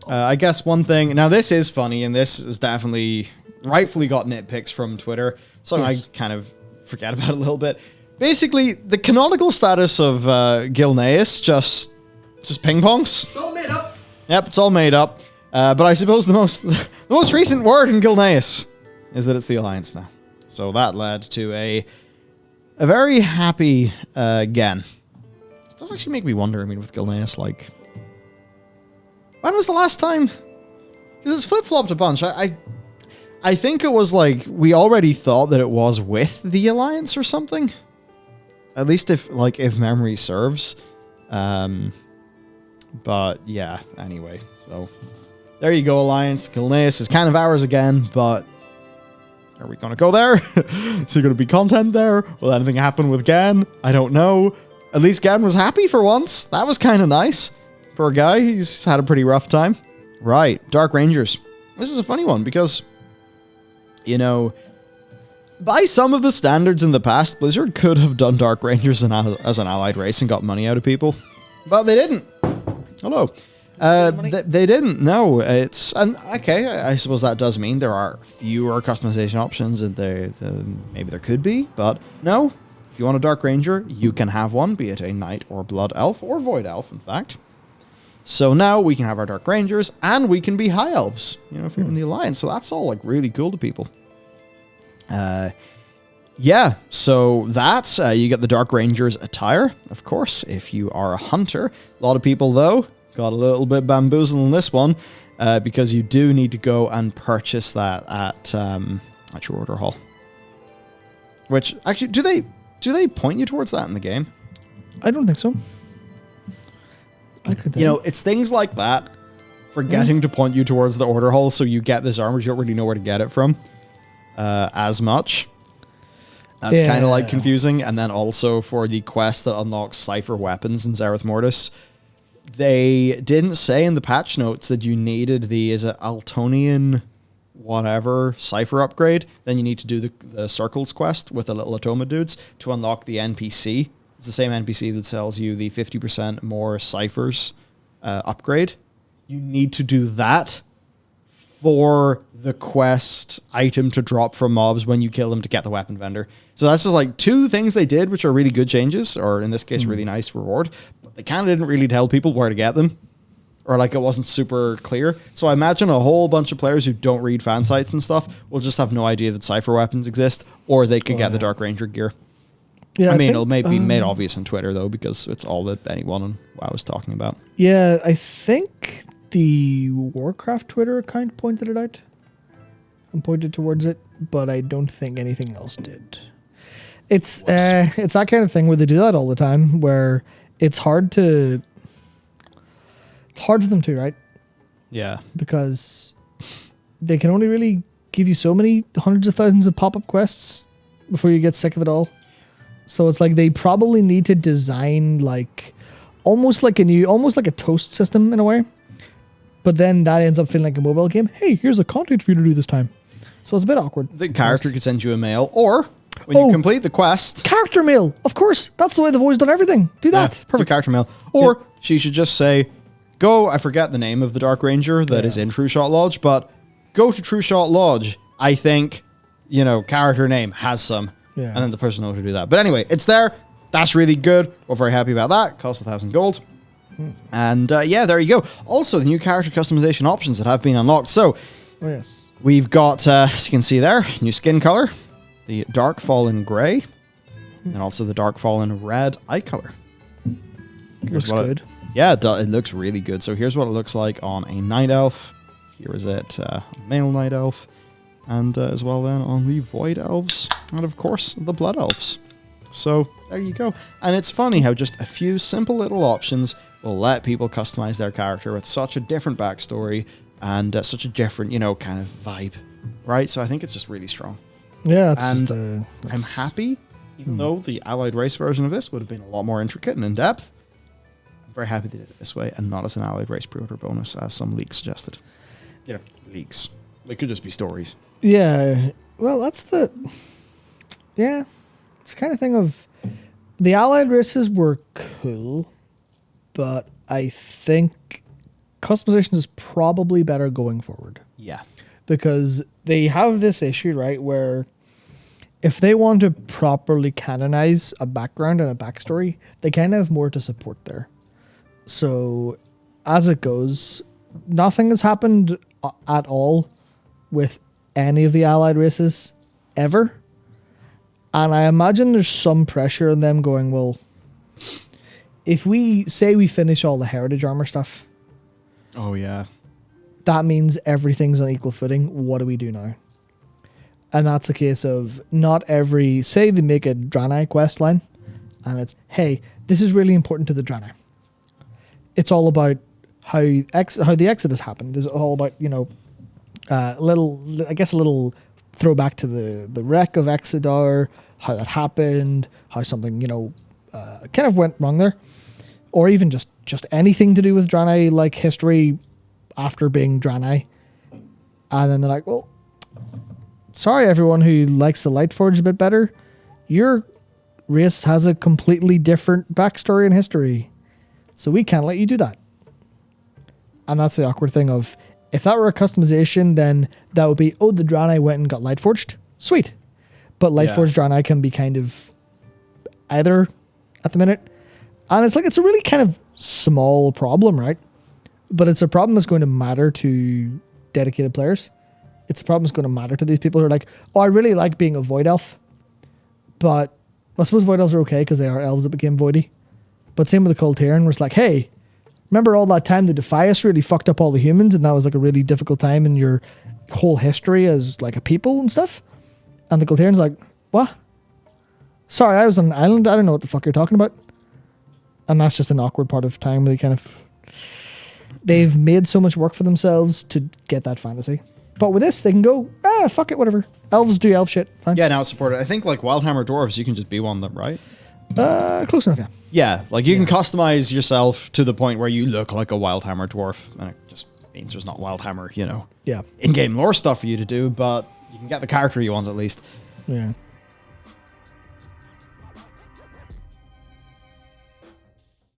I guess one thing... Now, this is funny, and this is definitely... rightfully got nitpicks from Twitter. So I kind of forget about it a little bit. Basically, the canonical status of Gilneas just ping-pongs. It's all made up. Yep, it's all made up. But I suppose the most recent word in Gilneas is that it's the Alliance now. So that led to a very happy Gen. It does actually make me wonder, I mean, with Gilneas, like... when was the last time? Because it's flip-flopped a bunch. I think it was like, we already thought that it was with the Alliance or something. At least if memory serves. But yeah, anyway. So, there you go, Alliance. Gilneas is kind of ours again, but... are we going to go there? Is there going to be content there? Will anything happen with Gan? I don't know. At least Gan was happy for once. That was kind of nice. Poor guy, he's had a pretty rough time. Right, Dark Rangers. This is a funny one because, you know, by some of the standards in the past, Blizzard could have done Dark Rangers as an allied race and got money out of people. But they didn't. Hello. They didn't. No, it's... and okay, I suppose that does mean there are fewer customization options, and maybe there could be, but no. If you want a Dark Ranger, you can have one, be it a Knight or Blood Elf, or Void Elf, in fact. So now we can have our Dark Rangers, and we can be High Elves, you know, if you're in the Alliance. So that's all, like, really cool to people. Yeah, so that's, you get the Dark Rangers attire, of course, if you are a hunter. A lot of people, though, got a little bit bamboozled in this one, because you do need to go and purchase that at your order hall. Which, actually, do they point you towards that in the game? I don't think so. You know, it's things like that, forgetting to point you towards the order hall so you get this armor, you don't really know where to get it from as much. That's kind of like confusing. And then also for the quest that unlocks Cypher weapons in Zereth Mortis, they didn't say in the patch notes that you needed the, is it Altonian whatever Cypher upgrade. Then you need to do the Circles quest with the little Atoma dudes to unlock the NPC. It's the same NPC that sells you the 50% more Cyphers upgrade. You need to do that for the quest item to drop from mobs when you kill them to get the weapon vendor. So that's just like two things they did, which are really good changes, or in this case, really nice reward. But they kind of didn't really tell people where to get them, or like it wasn't super clear. So I imagine a whole bunch of players who don't read fan sites and stuff will just have no idea that Cypher weapons exist, or they could get the Dark Ranger gear. Yeah, I mean, it'll maybe be made obvious on Twitter, though, because it's all that anyone on WoW is talking about. Yeah, I think the Warcraft Twitter account pointed it out and pointed towards it, but I don't think anything else did. It's that kind of thing where they do that all the time, where it's hard for them to, right? Yeah. Because they can only really give you so many hundreds of thousands of pop-up quests before you get sick of it all. So it's like they probably need to design like almost like a toast system in a way. But then that ends up feeling like a mobile game. Hey, here's a content for you to do this time. So it's a bit awkward. The character could send you a mail, or when you complete the quest... Character mail! Of course! That's the way they've always done everything. Do that. Yeah, perfect. Character mail. Or she should just say, go, I forget the name of the Dark Ranger that is in True Shot Lodge, but go to True Shot Lodge. I think, character name has some. Yeah. And then the person knows how to do that. But anyway, it's there. That's really good. We're very happy about that. Costs 1,000 gold. And yeah, there you go. Also, the new character customization options that have been unlocked. So, we've got, as you can see there, new skin color, the Dark Fallen Grey, and also the Dark Fallen Red eye color. Looks good. It looks really good. So here's what it looks like on a Night Elf. Here is it, male Night Elf. And as well then on the Void Elves. And of course, the Blood Elves. So there you go. And it's funny how just a few simple little options will let people customize their character with such a different backstory and such a different, kind of vibe. Right? So I think it's just really strong. Yeah, I'm happy, even though the Allied Race version of this would have been a lot more intricate and in-depth. I'm very happy they did it this way and not as an Allied Race pre-order bonus, as some leaks suggested. Leaks. They could just be stories. Yeah. Well, that's the... Yeah. It's kind of thing of... The Allied races were cool, but I think customization is probably better going forward. Yeah. Because they have this issue, right, where if they want to properly canonize a background and a backstory, they kind of have more to support there. So, as it goes, nothing has happened at all with any of the allied races ever. And I imagine there's some pressure on them going, well, if we say we finish all the heritage armor stuff, Oh, yeah. that means everything's on equal footing. What do we do now? And that's a case of not every, say they make a Draenei quest line, and it's, hey, this is really important to the Draenei. It's all about how the Exodus happened. It's all about, you know, a little throwback to the wreck of Exodar, how that happened, how something, you know, kind of went wrong there. Or even just anything to do with Draenei, like history after being Draenei. And then they're like, well, sorry everyone who likes the Lightforge a bit better. Your race has a completely different backstory and history. So we can't let you do that. And that's the awkward thing of, if that were a customization, then that would be, oh, the Draenei went and got Lightforged. Sweet. But Lightforged Draenei can be kind of either at the minute. And it's like, it's a really kind of small problem, right? But it's a problem that's going to matter to dedicated players. It's a problem that's going to matter to these people who are like, oh, I really like being a Void Elf. But I suppose Void Elves are okay because they are elves that became voidy. But same with the Kulturian, where it's like, hey, remember all that time the Defias really fucked up all the humans and that was like a really difficult time in your whole history as like a people and stuff? And the Kulturian's like, what? Sorry, I was on an island. I don't know what the fuck you're talking about. And that's just an awkward part of time where they've made so much work for themselves to get that fantasy. But with this, they can go, fuck it, whatever. Elves do elf shit. Fine. Yeah, now it's supported. I think like Wildhammer Dwarves, you can just be one of them, right? Close enough, yeah. Yeah, like you can customize yourself to the point where you look like a Wildhammer Dwarf. And it just means there's not Wildhammer, you know, Yeah. in-game lore stuff for you to do, but you can get the character you want at least. Yeah.